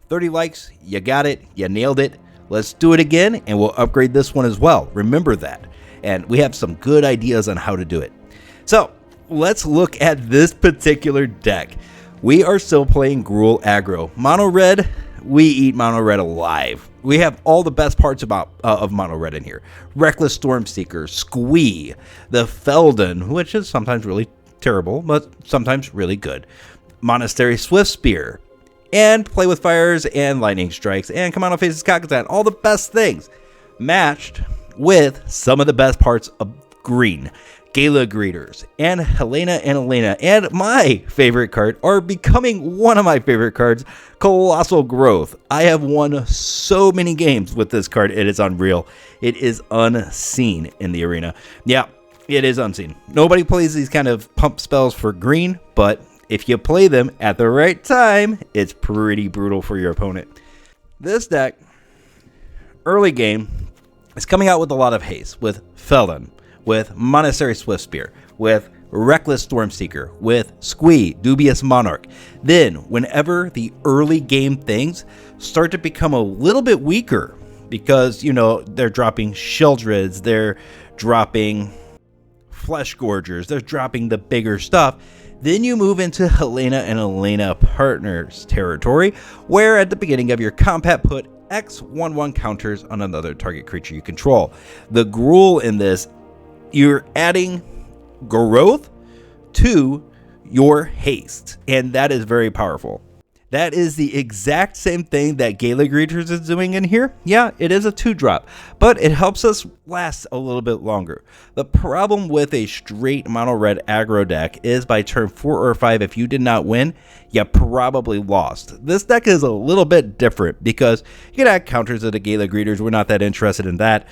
30 likes, you got it, you nailed it. Let's do it again, and we'll upgrade this one as well. Remember that. And we have some good ideas on how to do it. So, let's look at this particular deck. We are still playing GRUUL aggro. Mono red, we eat mono red alive. We have all the best parts of mono red in here. Reckless Stormseeker, Squee, the Feldon, which is sometimes really terrible, but sometimes really good. Monastery Swiftspear, and Play with Fires and Lightning Strikes, and Kumano faces Kakkazan. All the best things matched with some of the best parts of green. Gala Greeters, and Halana and Alena, and my favorite card, are becoming one of my favorite cards, Colossal Growth. I have won so many games with this card, it is unreal. It is unseen in the arena. Yeah, it is unseen. Nobody plays these kind of pump spells for green, but if you play them at the right time, it's pretty brutal for your opponent. This deck, early game, is coming out with a lot of haste, with Feldon, with Monastery Swiftspear, with Reckless Stormseeker, with Squee, Dubious Monarch. Then, whenever the early game things start to become a little bit weaker, because, you know, they're dropping Sheldreds, they're dropping Flesh Gorgers, they're dropping the bigger stuff, then you move into Halana and Alena Partners territory, where at the beginning of your combat put X/1/1 counters on another target creature you control. The GRUUL in this, you're adding growth to your haste, and that is very powerful. That is the exact same thing that Gala Greeters is doing in here. Yeah, it is a 2-drop, but it helps us last a little bit longer. The problem with a straight mono red aggro deck is by turn 4 or 5, if you did not win, you probably lost. This deck is a little bit different because you can add counters to the Gala Greeters. We're not that interested in that.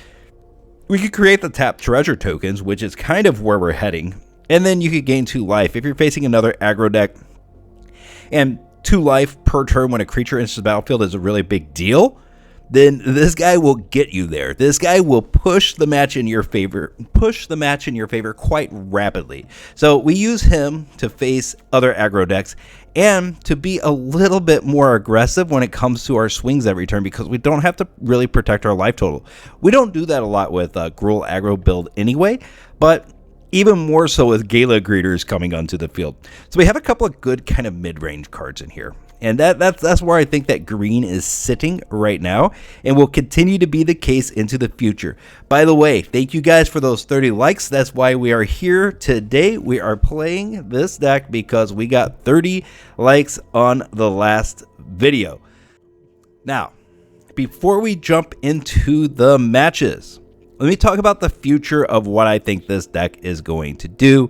We could create the tap treasure tokens, which is kind of where we're heading, and then you could gain 2 life. If you're facing another aggro deck, and 2 life per turn when a creature enters the battlefield is a really big deal, then this guy will get you there. This guy will push the match in your favor quite rapidly. So we use him to face other aggro decks and to be a little bit more aggressive when it comes to our swings every turn, because we don't have to really protect our life total. We don't do that a lot with GRUUL aggro build anyway, but even more so with Gala Greeters coming onto the field. So we have a couple of good kind of mid-range cards in here. And that's where I think that green is sitting right now, and will continue to be the case into the future. By the way, thank you guys for those 30 likes. That's why we are here today. We are playing this deck because we got 30 likes on the last video. Now, before we jump into the matches, let me talk about the future of what I think this deck is going to do.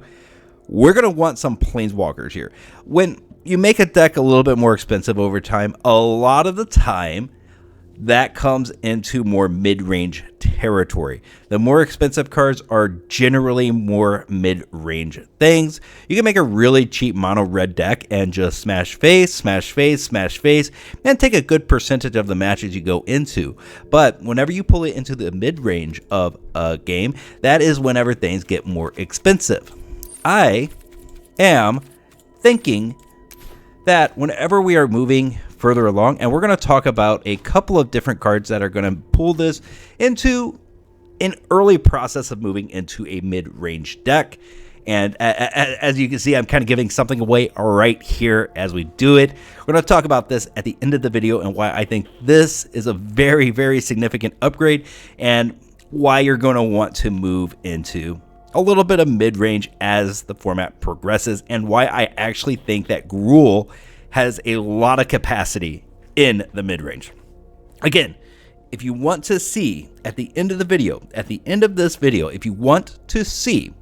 We're going to want some planeswalkers here. When you make a deck a little bit more expensive over time, a lot of the time that comes into more mid-range territory. The more expensive cards are generally more mid-range things. You can make a really cheap mono red deck and just smash face, smash face, smash face, and take a good percentage of the matches you go into. But whenever you pull it into the mid-range of a game, that is whenever things get more expensive. I am thinking that whenever we are moving further along, and we're going to talk about a couple of different cards that are going to pull this into an early process of moving into a mid-range deck. And as you can see, I'm kind of giving something away right here as we do it. We're going to talk about this at the end of the video and why I think this is a very, very significant upgrade, and why you're going to want to move into a little bit of mid-range as the format progresses, and why I actually think that GRUUL has a lot of capacity in the mid-range. Again, if you want to see at the end of the video, at the end of this video, if you want to see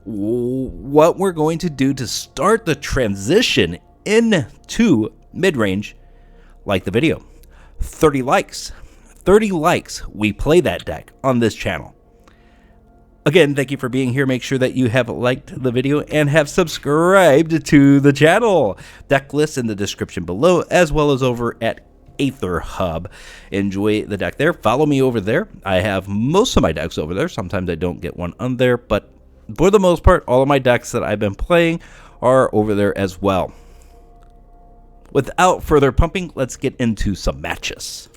what we're going to do to start the transition into mid-range, like the video. 30 likes. 30 likes, we play that deck on this channel. Again, thank you for being here. Make sure that you have liked the video and have subscribed to the channel. Deck list in the description below, as well as over at Aether Hub. Enjoy the deck there. Follow me over there. I have most of my decks over there. Sometimes I don't get one on there, but for the most part, all of my decks that I've been playing are over there as well. without further pumping, let's get into some matches.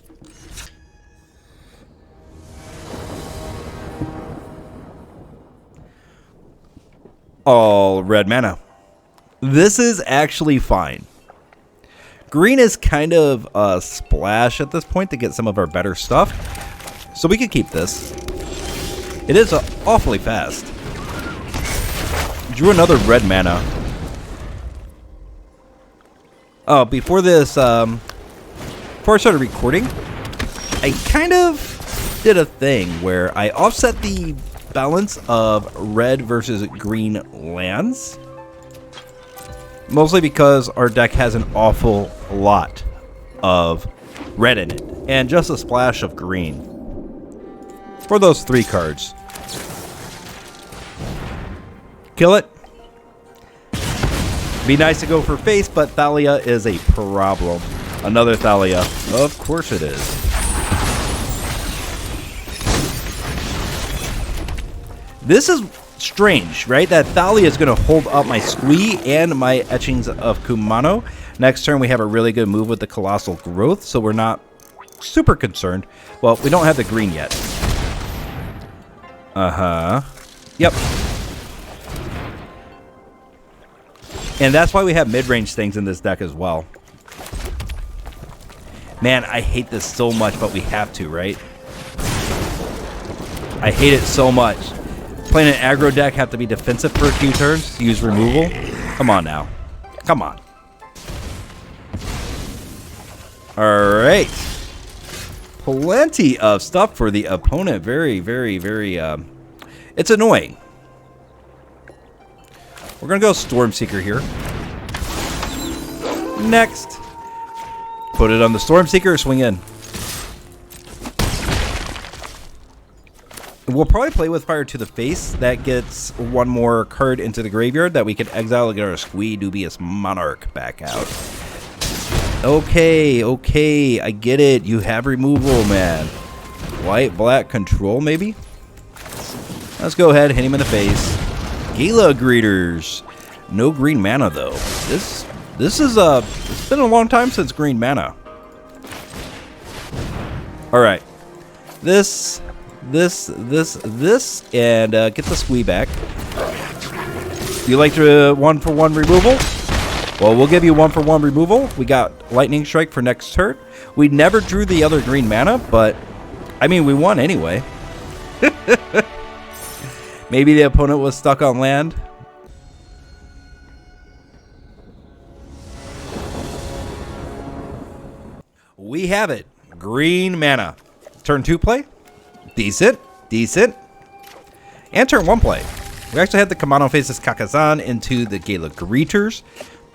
All red mana. This is actually fine. Green is kind of a splash at this point to get some of our better stuff. So we can keep this. It is awfully fast. Drew another red mana. Oh, before this, before I started recording, I kind of did a thing where I offset the balance of red versus green lands. Mostly because our deck has an awful lot of red in it. And just a splash of green. For those 3 cards. Kill it. Be nice to go for face, but Thalia is a problem. Another Thalia. Of course it is. This is strange, right? That Thalia is going to hold up my Squee and my Etchings of Kumano. Next turn, we have a really good move with the Colossal Growth, so we're not super concerned. Well, we don't have the green yet. Yep. And that's why we have mid-range things in this deck as well. Man, I hate this so much, but we have to, right? I hate it so much. Playing an aggro deck, have to be defensive for a few turns, use removal. Come on now. Come on. Alright. Plenty of stuff for the opponent. Very, very, very, it's annoying. We're going to go Stormseeker here. Next. Put it on the Stormseeker, swing in. We'll probably play with Fire to the Face. That gets one more card into the graveyard that we can exile and get our Squee, Dubious Monarch back out. Okay, okay, I get it. You have removal, man. White, black, control, maybe? Let's go ahead, hit him in the face. Gala Greeters. No green mana, though. This is, it's been a long time since green mana. Alright. This, and get the Squee back. Do you like the 1-for-1 removal? Well, we'll give you 1-for-1 removal. We got Lightning Strike for next turn. We never drew the other green mana, but, I mean, we won anyway. Maybe the opponent was stuck on land. We have it. Green mana. Turn 2 play. Decent. Decent. And turn 1 play. We actually had the Kumano faces Kakkazan into the Gala Greeters.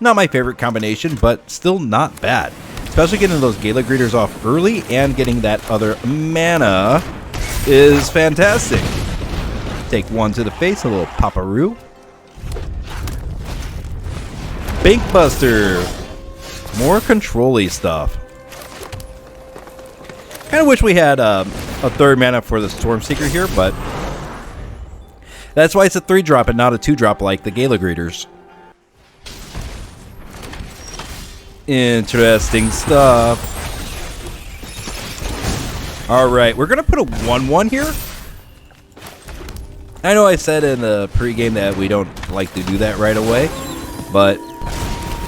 Not my favorite combination, but still not bad. Especially getting those Gala Greeters off early and getting that other mana is fantastic. Take 1 to the face, a little Paparoo. Bankbuster. More control-y stuff. Kind of wish we had a 3rd mana for the Stormseeker here, but that's why it's a 3-drop and not a 2-drop like the Gala Greeters. Interesting stuff. Alright, we're going to put a 1-1 here. I know I said in the pregame that we don't like to do that right away, but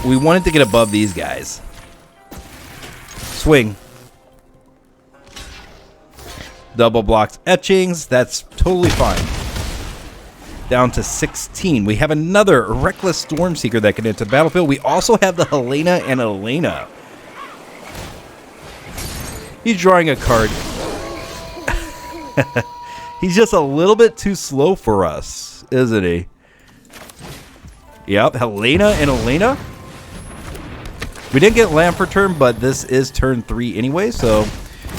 we wanted to get above these guys. Swing. Double blocks Etchings. That's totally fine. Down to 16. We have another Reckless Stormseeker that can enter the battlefield. We also have the Halana and Alena. He's drawing a card. He's just a little bit too slow for us, isn't he? Yep, Halana and Alena. We didn't get land for turn, but this is turn 3 anyway, so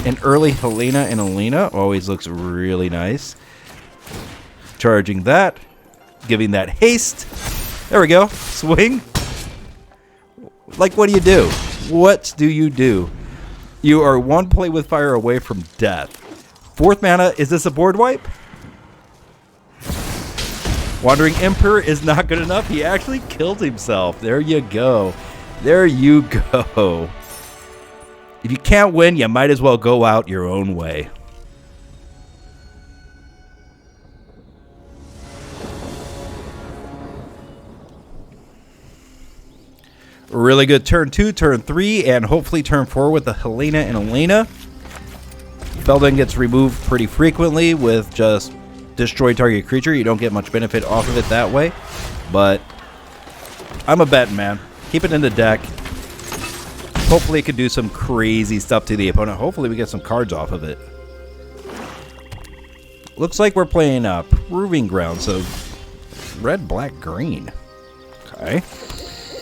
an early Halana and Alena always looks really nice. Charging that. Giving that haste. There we go. Swing. Like, what do you do? What do you do? You are 1 play with fire away from death. 4th mana. Is this a board wipe? Wandering Emperor is not good enough. He actually killed himself. There you go. There you go. If you can't win, you might as well go out your own way. Really good turn 2, turn 3, and hopefully turn 4 with the Halana and Alena. Feldon gets removed pretty frequently with just destroy target creature. You don't get much benefit off of it that way. But I'm a betting man. Keep it in the deck. Hopefully it could do some crazy stuff to the opponent. Hopefully we get some cards off of it. Looks like we're playing Proving Ground, so red, black, green. Okay.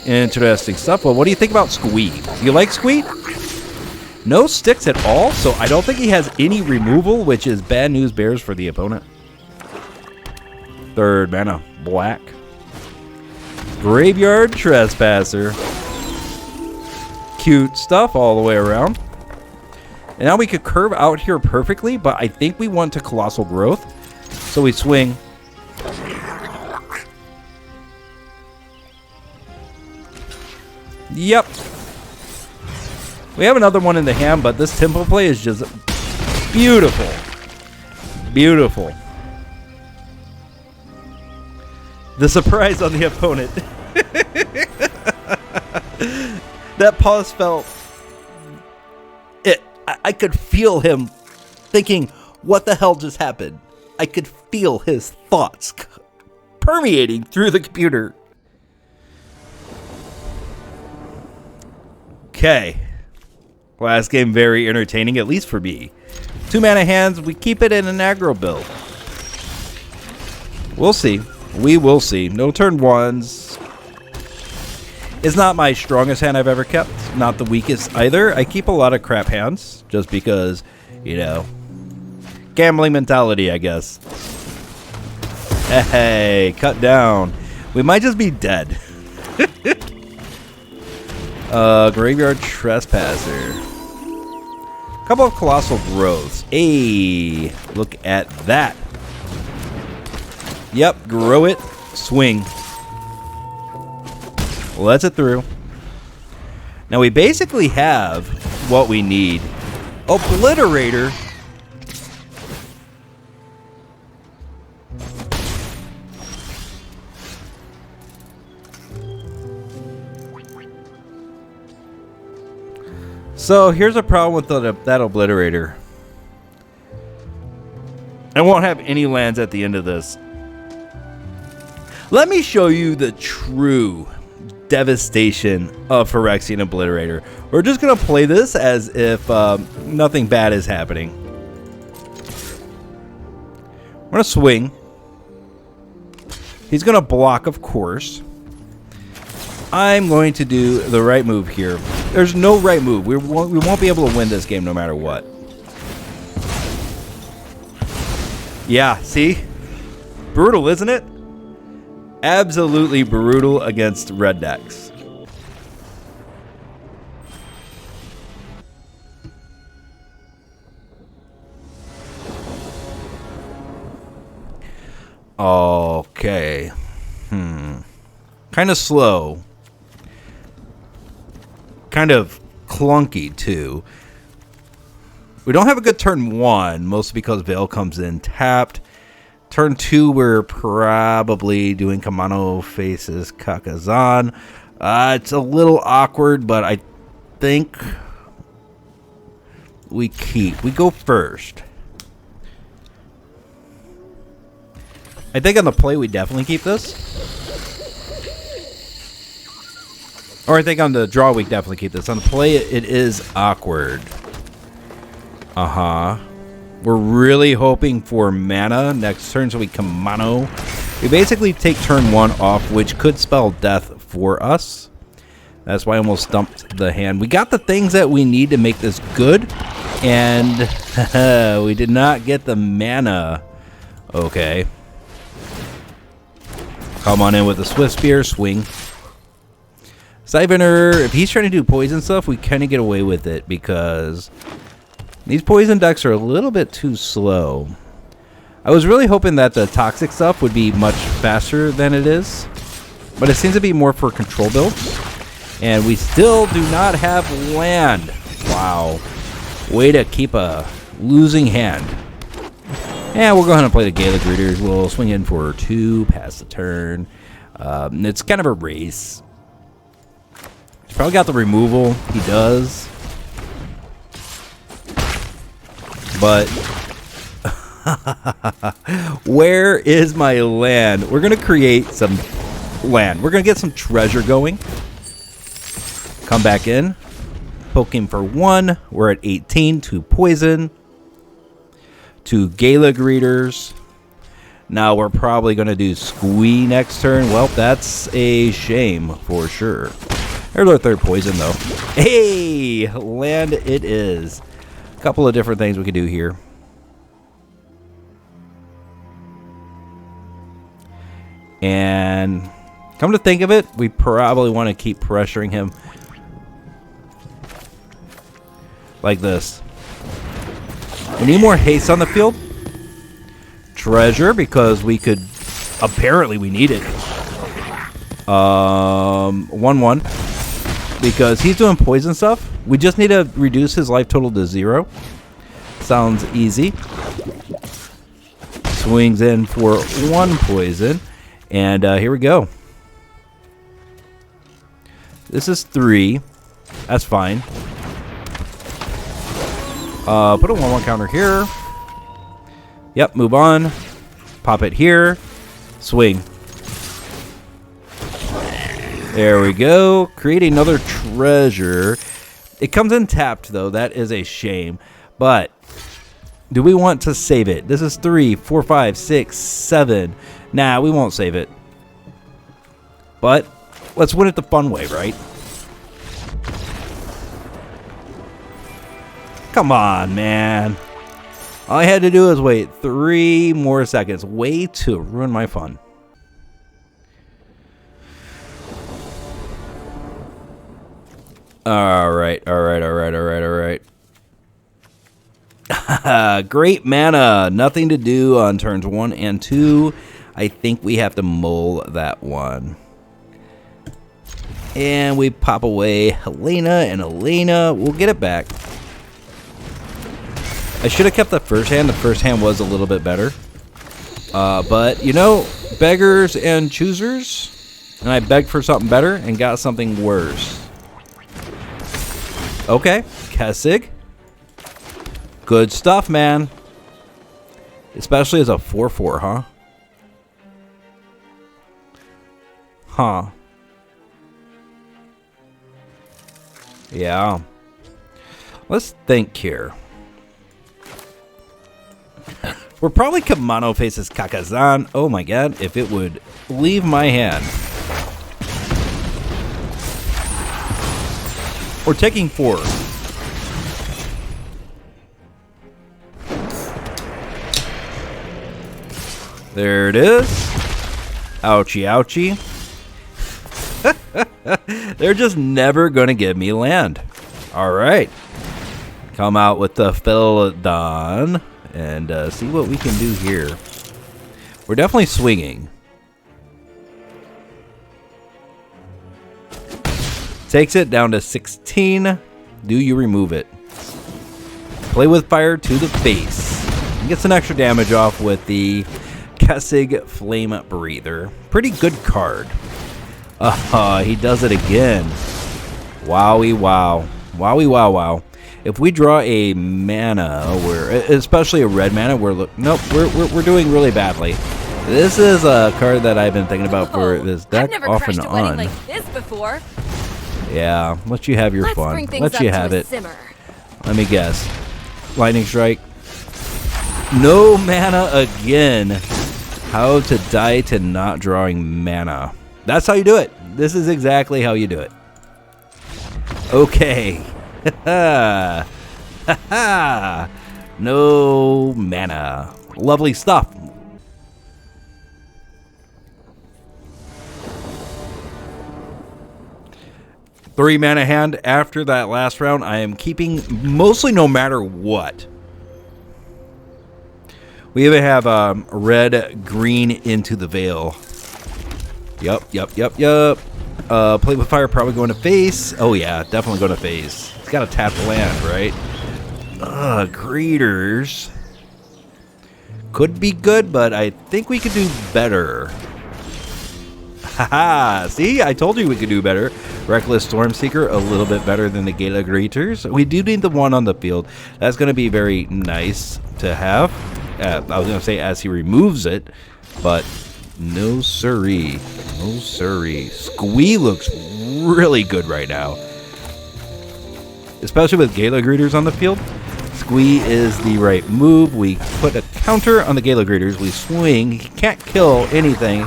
Interesting stuff. Well, what do you think about Squee? You like Squee? No sticks at all, so I don't think he has any removal, which is bad news bears for the opponent. Third mana, black. Graveyard Trespasser. Cute stuff all the way around. And now we could curve out here perfectly, but I think we want to Colossal Growth. So we swing. Yep. We have another one in the hand, but this tempo play is just beautiful. Beautiful. The surprise on the opponent. That pause felt... I could feel him thinking, what the hell just happened? I could feel his thoughts permeating through the computer. Okay. Last game very entertaining, at least for me. 2 mana hands, we keep it in an aggro build. We'll see. We will see. No turn ones. It's not my strongest hand I've ever kept. Not the weakest either. I keep a lot of crap hands just because, you know, gambling mentality, I guess. Hey, cut down. We might just be dead. Graveyard Trespasser. Couple of Colossal Growths. Hey, look at that. Yep, grow it, swing. Lets it through. Now we basically have what we need. Obliterator. So here's a problem with that Obliterator. I won't have any lands at the end of this. Let me show you the true devastation of Phyrexian Obliterator. We're just going to play this as if nothing bad is happening. I'm going to swing. He's going to block, of course. I'm going to do the right move here. There's no right move. We won't be able to win this game no matter what. Yeah, see? Brutal, isn't it? Absolutely brutal against red decks. Okay. Kind of slow. Kind of clunky, too. We don't have a good turn 1, mostly because Vale comes in tapped. Turn 2, we're probably doing Kumano faces Kakkazan. It's a little awkward, but I think we keep. We go first. I think on the play, we definitely keep this. Or I think on the draw, we definitely keep this. On the play, it is awkward. We're really hoping for mana next turn, so we Kumano. We basically take turn 1 off, which could spell death for us. That's why I almost dumped the hand. We got the things that we need to make this good, and we did not get the mana. Okay. Come on in with the Swiftspear, swing. Siphoner, if he's trying to do poison stuff, we kind of get away with it because these poison decks are a little bit too slow. I was really hoping that the toxic stuff would be much faster than it is, but it seems to be more for control builds. And we still do not have land. Wow. Way to keep a losing hand. And we'll go ahead and play the Gala Greeters. We'll swing in for 2, pass the turn. It's kind of a race. He's probably got the removal. He does. But where is my land? We're going to create some land. We're going to get some treasure going. Come back in. Poke him for 1. We're at 18. 2 poison. 2 Gala Greeters. Now we're probably going to do Squee next turn. Well, that's a shame for sure. There's our 3rd poison, though. Hey! Land it is. A couple of different things we could do here. And come to think of it, we probably want to keep pressuring him like this. We need more haste on the field. Treasure, because we could... Apparently we need it. 1-1. Because he's doing poison stuff. We just need to reduce his life total to 0. Sounds easy. Swings in for 1 poison. And here we go. This is 3. That's fine. Put a 1-1 counter here. Yep, move on. Pop it here. Swing. There we go. Create another treasure. It comes in tapped, though. That is a shame. But do we want to save it? This is 3, 4, 5, 6, 7. Nah, we won't save it. But let's win it the fun way, right? Come on, man. All I had to do is wait 3 more seconds. Way to ruin my fun. All right. Great mana. Nothing to do on turns 1 and 2. I think we have to mull that one. And we pop away Halana and Alena. We'll get it back. I should have kept the first hand. The first hand was a little bit better. But, you know, beggars and choosers. And I begged for something better and got something worse. Okay, Kessig. Good stuff, man. Especially as a 4/4, huh? Huh. Yeah. Let's think here. We're probably Kumano faces Kakkazan. Oh my god, if it would leave my hand. We're taking 4. There it is. Ouchie, ouchie. They're just never going to give me land. All right. Come out with the Feldon and see what we can do here. We're definitely swinging. Takes it down to 16. Do you remove it? Play with fire to the face. And get some extra damage off with the Kessig Flame Breather. Pretty good card. He does it again. Wowie wow. Wowie wow wow. If we draw a mana, especially a red mana, we're doing really badly. This is a card that I've been thinking about for this deck off and on. Like this before. Yeah, let you have your fun. Let you have it. Simmer. Let me guess. Lightning Strike. No mana again. How to die to not drawing mana. That's how you do it. This is exactly how you do it. Okay. No mana. Lovely stuff. Three mana hand after that last round. I am keeping mostly no matter what. We even have red, green into the veil. Yup. Play with fire probably going to face. Oh yeah, definitely going to face. It's got to tap the land, right? Greeters. Could be good, but I think we could do better. Haha, see? I told you we could do better. Reckless Stormseeker, a little bit better than the Gala Greeters. We do need the one on the field. That's going to be very nice to have. I was going to say as he removes it, but no siree. No siree. Squee looks really good right now. Especially with Gala Greeters on the field. Squee is the right move. We put a counter on the Gala Greeters. We swing. He can't kill anything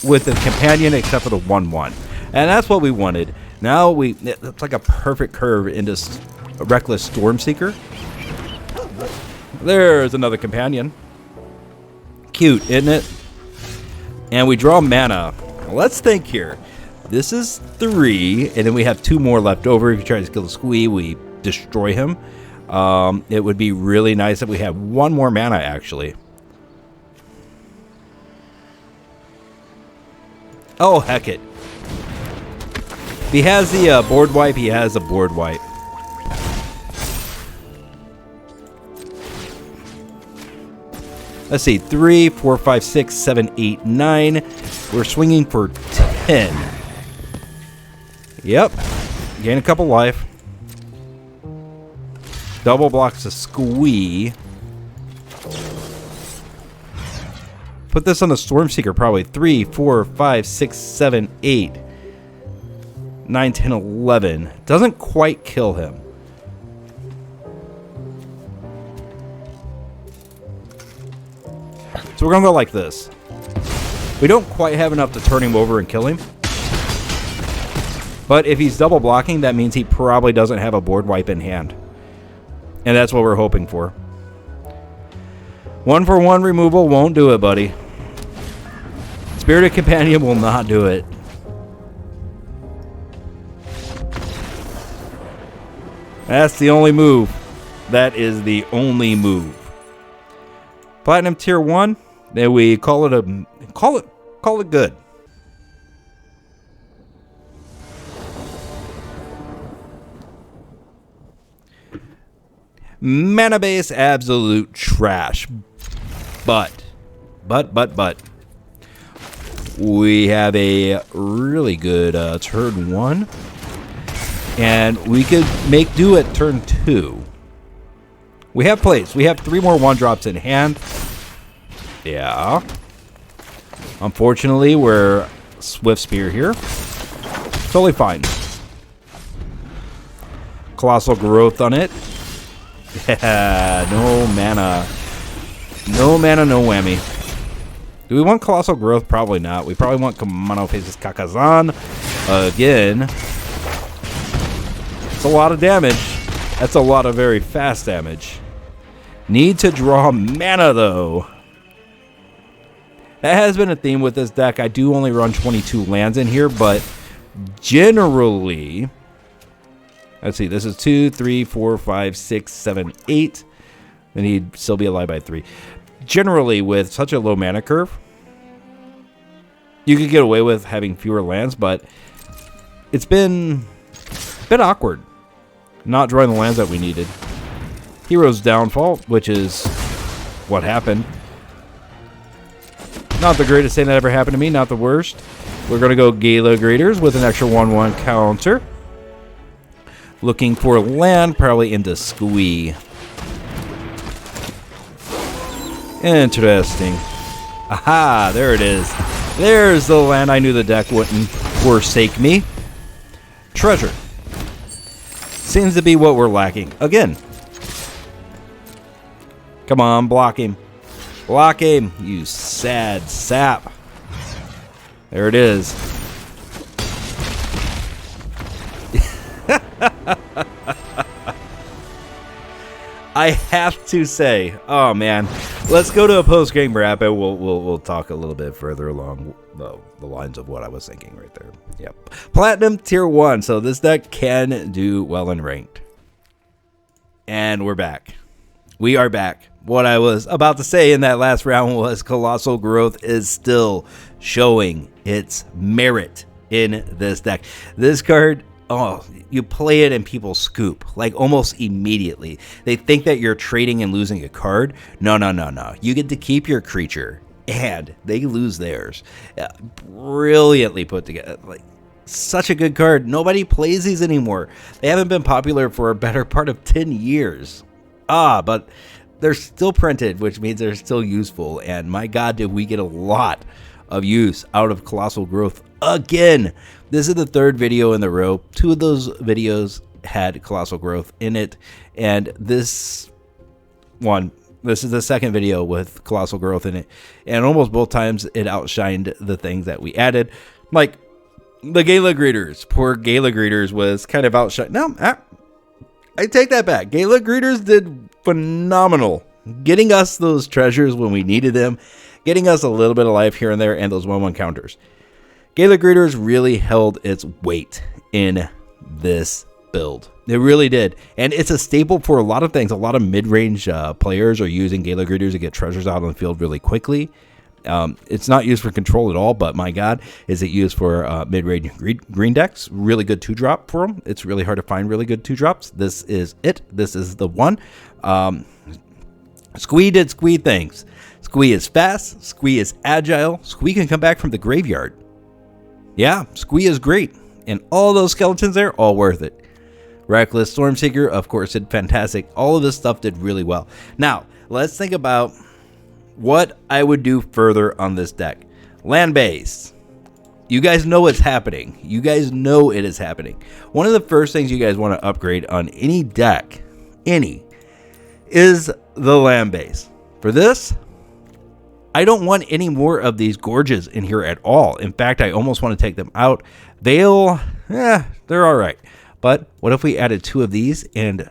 with the companion except for the 1/1. And that's what we wanted. Now it's like a perfect curve into Reckless Stormseeker. There's another companion. Cute, isn't it? And we draw mana. Let's think here. This is 3, and then we have 2 more left over. If you try to kill the Squee, we destroy him. It would be really nice if we had 1 more mana, actually. Oh, heck it. If he has the board wipe, he has a board wipe. Let's see, 3, 4, 5, 6, 7, 8, 9. We're swinging for 10. Yep. Gain a couple life. Double blocks a Squee. Put this on the Stormseeker probably. 3, 4, 5, 6, 7, 8. 9, 10, 11. Doesn't quite kill him. So we're going to go like this. We don't quite have enough to turn him over and kill him. But if he's double blocking, that means he probably doesn't have a board wipe in hand. And that's what we're hoping for. 1-for-1 removal won't do it, buddy. Spirited Companion will not do it. That's the only move. That is the only move. Platinum tier 1. Then we call it good. Mana base absolute trash. But we have a really good turn 1. And we could make do at turn 2. We have plays. We have 3 more 1-drops in hand. Yeah. Unfortunately, we're Swiftspear here. Totally fine. Colossal Growth on it. Yeah, no mana. No mana, no whammy. Do we want Colossal Growth? Probably not. We probably want Kumano faces Kakkazan again. It's a lot of damage. That's a lot of very fast damage. Need to draw mana, though. That has been a theme with this deck. I do only run 22 lands in here, but generally... Let's see, this is 2, 3, 4, 5, 6, 7, 8. And he'd still be alive by 3. Generally, with such a low mana curve, you could get away with having fewer lands, but it's been a bit awkward not drawing the lands that we needed. Hero's Downfall, which is what happened. Not the greatest thing that ever happened to me, not the worst. We're going to go Gala Greeters with an extra 1/1 counter. Looking for land, probably into Squee. Interesting. Aha, there it is. There's the land I knew the deck wouldn't forsake me. Treasure. Seems to be what we're lacking. Again. Come on, block him. Block him, you sad sap. There it is. I have to say, oh man, let's go to a post-game wrap and we'll talk a little bit further along the lines of what I was thinking right there. Yep, Platinum tier 1, so this deck can do well in ranked. And we're back. We are back. What I was about to say in that last round was Colossal Growth is still showing its merit in this deck. This card, oh, you play it and people scoop, like almost immediately. They think that you're trading and losing a card. No. You get to keep your creature, and they lose theirs. Brilliantly put together. Like, such a good card. Nobody plays these anymore. They haven't been popular for a better part of 10 years. But they're still printed, which means they're still useful. And my God, did we get a lot of use out of Colossal Growth again. This is the third video in the row. 2 of those videos had Colossal Growth in it. And this is the second video with Colossal Growth in it. And almost both times it outshined the things that we added. Like the Gala Greeters. Poor Gala Greeters was kind of outshined. No, I take that back. Gala Greeters did phenomenal, getting us those treasures when we needed them, getting us a little bit of life here and there, and those 1/1 counters. Gala Greeters really held its weight in this build. It really did. And it's a staple for a lot of things. A lot of mid-range players are using Gala Greeters to get treasures out on the field really quickly. It's not used for control at all, but my God, is it used for mid-range green decks. Really good 2-drop for them. It's really hard to find really good 2-drops. This is it. This is the one. Squee did Squee things. Squee is fast. Squee is agile. Squee can come back from the graveyard. Yeah, Squee is great. And all those skeletons there, all worth it. Reckless Stormseeker, of course, did fantastic. All of this stuff did really well. Now, let's think about what I would do further on this deck. Land base. You guys know it's happening. You guys know it is happening. One of the first things you guys want to upgrade on any deck, is the land base. For this, I don't want any more of these gorges in here at all. In fact, I almost want to take them out. Vale, they're all right. But what if we added 2 of these and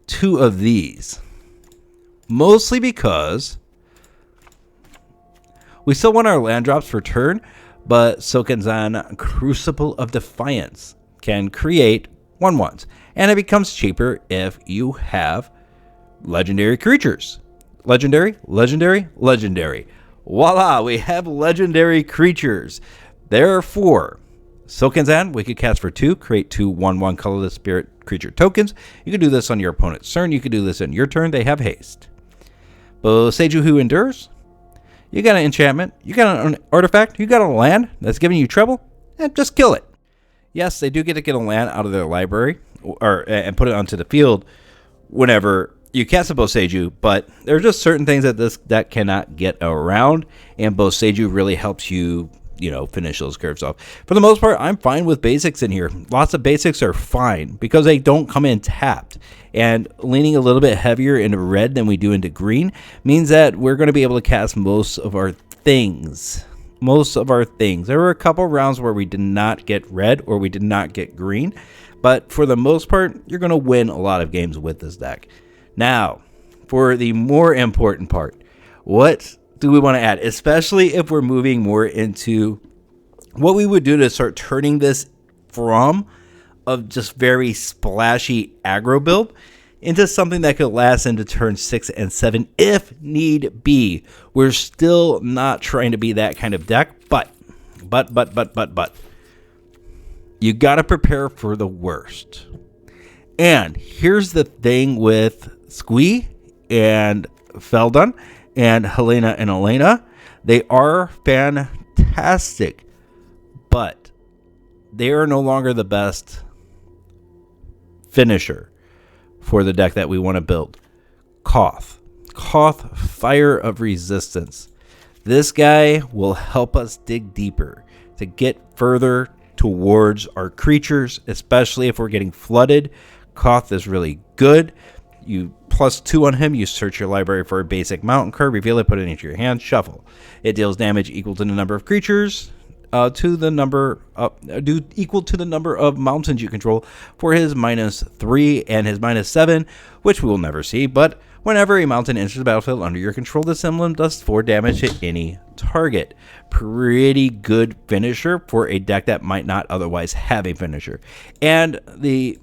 2 of these? Mostly because we still want our land drops for turn, but Kakkazan Crucible of Defiance can create 1/1s. And it becomes cheaper if you have legendary creatures. Legendary. Voila, we have legendary creatures. Therefore, Kakkazan, we could cast for 2, create 2 1/1 colorless spirit creature tokens. You can do this on your opponent's turn. You can do this on your turn. They have haste. Boseiju who endures. You got an enchantment, you got an artifact, you got a land that's giving you trouble, and just kill it. Yes, they do get to get a land out of their library and put it onto the field whenever you cast a Boseiju, but there are just certain things that this deck cannot get around, and Boseiju really helps you, finish those curves off. For the most part, I'm fine with basics in here. Lots of basics are fine because they don't come in tapped. And leaning a little bit heavier into red than we do into green means that we're going to be able to cast most of our things. There were a couple rounds where we did not get red or we did not get green, but for the most part, you're going to win a lot of games with this deck. Now, for the more important part, what do we want to add? Especially if we're moving more into what we would do to start turning this from of just very splashy aggro build into something that could last into turn 6 and 7 if need be. We're still not trying to be that kind of deck, but you got to prepare for the worst. And here's the thing with Squee and Feldon and Halana and Alena. They are fantastic, but they are no longer the best finisher for the deck that we want to build. Koth, Fire of Resistance. This guy will help us dig deeper to get further towards our creatures, especially if we're getting flooded. Koth is really good. You +2 on him, you search your library for a basic mountain card, reveal it, put it into your hand, shuffle. It deals damage equal to the number of creatures equal to the number of mountains you control for his -3 and his -7, which we will never see, but whenever a mountain enters the battlefield under your control, this emblem does 4 damage to any target. Pretty good finisher for a deck that might not otherwise have a finisher. And the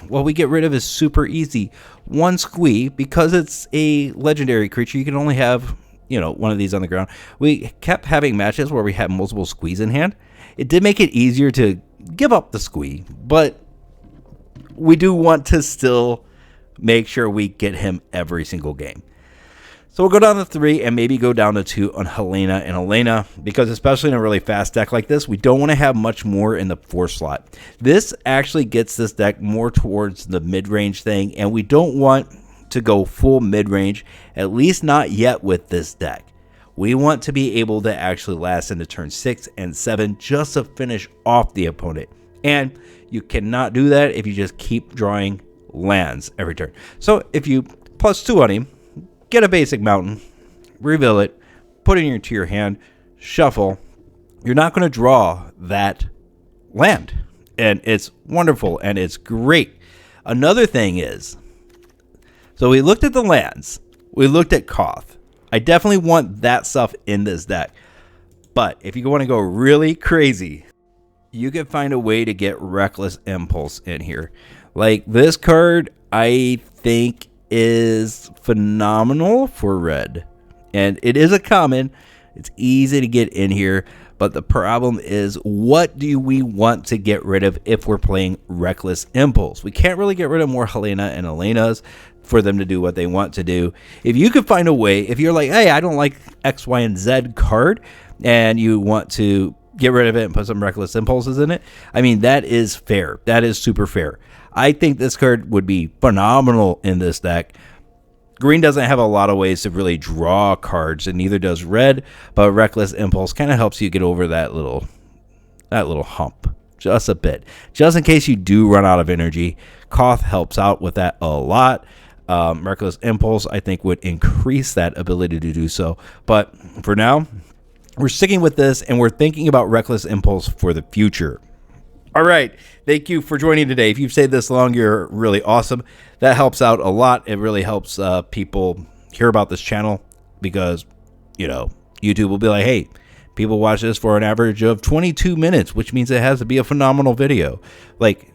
well, we get rid of is super easy. One Squee, because it's a legendary creature, you can only have, one of these on the ground. We kept having matches where we had multiple Squees in hand. It did make it easier to give up the Squee, but we do want to still make sure we get him every single game. So we'll go down to 3 and maybe go down to 2 on Halana and Alena, because especially in a really fast deck like this, we don't want to have much more in the 4 slot. This actually gets this deck more towards the mid-range thing, and we don't want to go full mid-range, at least not yet with this deck. We want to be able to actually last into turn 6 and 7 just to finish off the opponent. And you cannot do that if you just keep drawing lands every turn. So if you +2 on him, get a basic mountain, reveal it, put it into your hand, shuffle. You're not going to draw that land. And it's wonderful and it's great. Another thing is, so we looked at the lands. We looked at Koth. I definitely want that stuff in this deck. But if you want to go really crazy, you can find a way to get Reckless Impulse in here. Like this card, I think is phenomenal for red, and it is a common. It's easy to get in here, but the problem is, what do we want to get rid of if we're playing Reckless Impulse? We can't really get rid of more Halana and Alenas for them to do what they want to do. If you could find a way, if you're like, hey, I don't like X, Y, and Z card, and you want to get rid of it and put some Reckless Impulses in it, I mean, that is fair. That is super fair. I think this card would be phenomenal in this deck. Green doesn't have a lot of ways to really draw cards, and neither does red, but Reckless Impulse kind of helps you get over that little hump just a bit. Just in case you do run out of energy, Koth helps out with that a lot. Reckless Impulse, I think, would increase that ability to do so. But for now, we're sticking with this, and we're thinking about Reckless Impulse for the future. All right. Thank you for joining today. If you've stayed this long, you're really awesome. That helps out a lot. It really helps people hear about this channel, because, YouTube will be like, hey, people watch this for an average of 22 minutes, which means it has to be a phenomenal video. Like,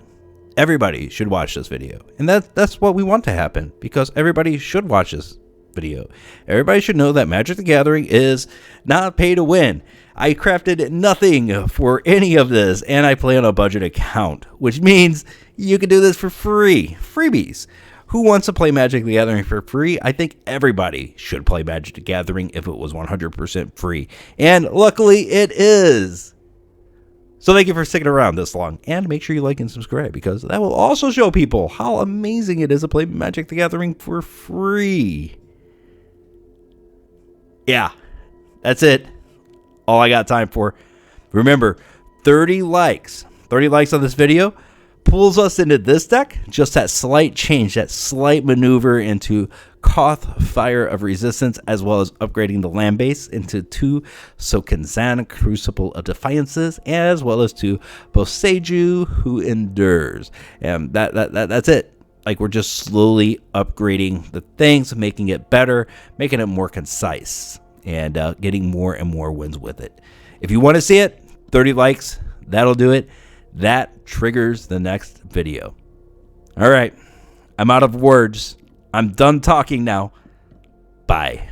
everybody should watch this video. And that's what we want to happen, because everybody should watch this video. Everybody should know that Magic the Gathering is not pay to win. I crafted nothing for any of this, and I play on a budget account, which means you can do this for free. Freebies. Who wants to play Magic the Gathering for free? I think everybody should play Magic the Gathering if it was 100% free. And luckily it is. So thank you for sticking around this long, and make sure you like and subscribe, because that will also show people how amazing it is to play Magic the Gathering for free. Yeah, that's it. All I got time for. Remember, 30 likes on this video pulls us into this deck. Just that slight change, that slight maneuver into Koth, Fire of Resistance, as well as upgrading the land base into 2 Kakkazan, Crucible of Defiances, as well as 2 Boseiju, Who Endures. And that's it. Like, we're just slowly upgrading the things, making it better, making it more concise, and getting more and more wins with it. If you want to see it, 30 likes, that'll do it. That triggers the next video. All right, I'm out of words. I'm done talking now. Bye.